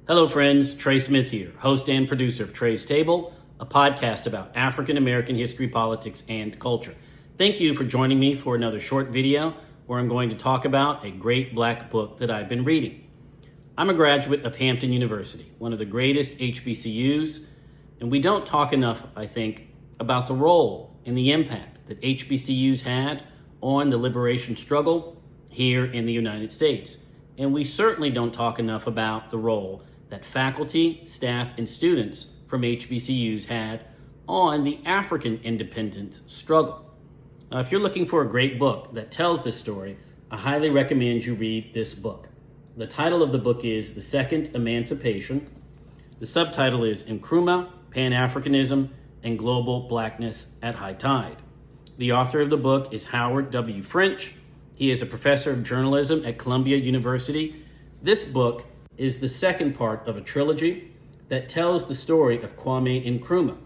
Hello friends, Trey Smith here, host and producer of Trey's Table, a podcast about African American history, politics, and culture. Thank you for joining me for another short video where I'm going to talk about a great black book that I've been reading. I'm a graduate of Hampton University, one of the greatest HBCUs, and we don't talk enough, I think, about the role and the impact that HBCUs had on the liberation struggle here in the United States. And we certainly don't talk enough about the role that faculty, staff, and students from HBCUs had on the African independence struggle. Now, if you're looking for a great book that tells this story, I highly recommend you read this book. The title of the book is The Second Emancipation. The subtitle is Nkrumah, Pan-Africanism, and Global Blackness at High Tide. The author of the book is Howard W. French. He is a professor of journalism at Columbia University. This book is the second part of a trilogy that tells the story of Kwame Nkrumah.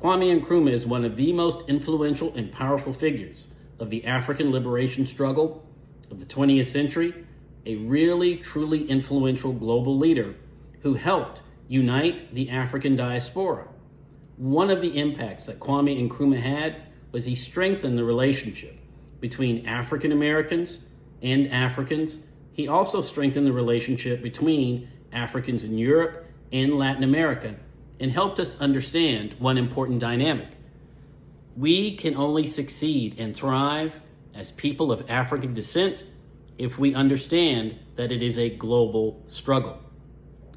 Kwame Nkrumah is one of the most influential and powerful figures of the African liberation struggle of the 20th century, a really, truly influential global leader who helped unite the African diaspora. One of the impacts that Kwame Nkrumah had was he strengthened the relationship between African Americans and Africans. He also strengthened the relationship between Africans in Europe and Latin America and helped us understand one important dynamic. We can only succeed and thrive as people of African descent if we understand that it is a global struggle.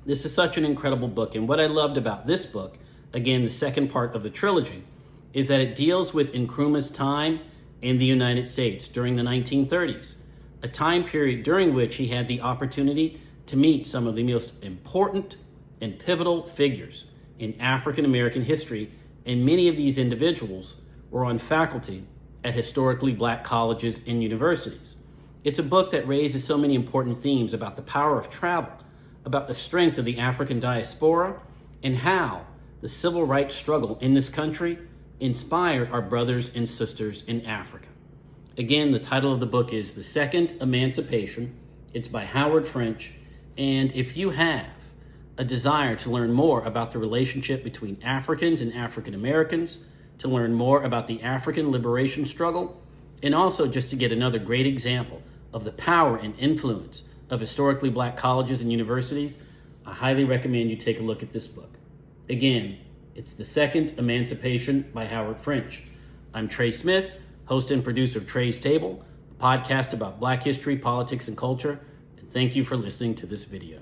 This is such an incredible book, and what I loved about this book, again, the second part of the trilogy, is that it deals with Nkrumah's time in the United States during the 1930s. A time period during which he had the opportunity to meet some of the most important and pivotal figures in African American history, and many of these individuals were on faculty at historically black colleges and universities. It's a book that raises so many important themes about the power of travel, about the strength of the African diaspora, and how the civil rights struggle in this country inspired our brothers and sisters in Africa. Again, the title of the book is The Second Emancipation. It's by Howard French. And if you have a desire to learn more about the relationship between Africans and African Americans, to learn more about the African liberation struggle, and also just to get another great example of the power and influence of historically black colleges and universities, I highly recommend you take a look at this book. Again, it's The Second Emancipation by Howard French. I'm Trey Smith, host and producer of Trey's Table, a podcast about Black history, politics, and culture. And thank you for listening to this video.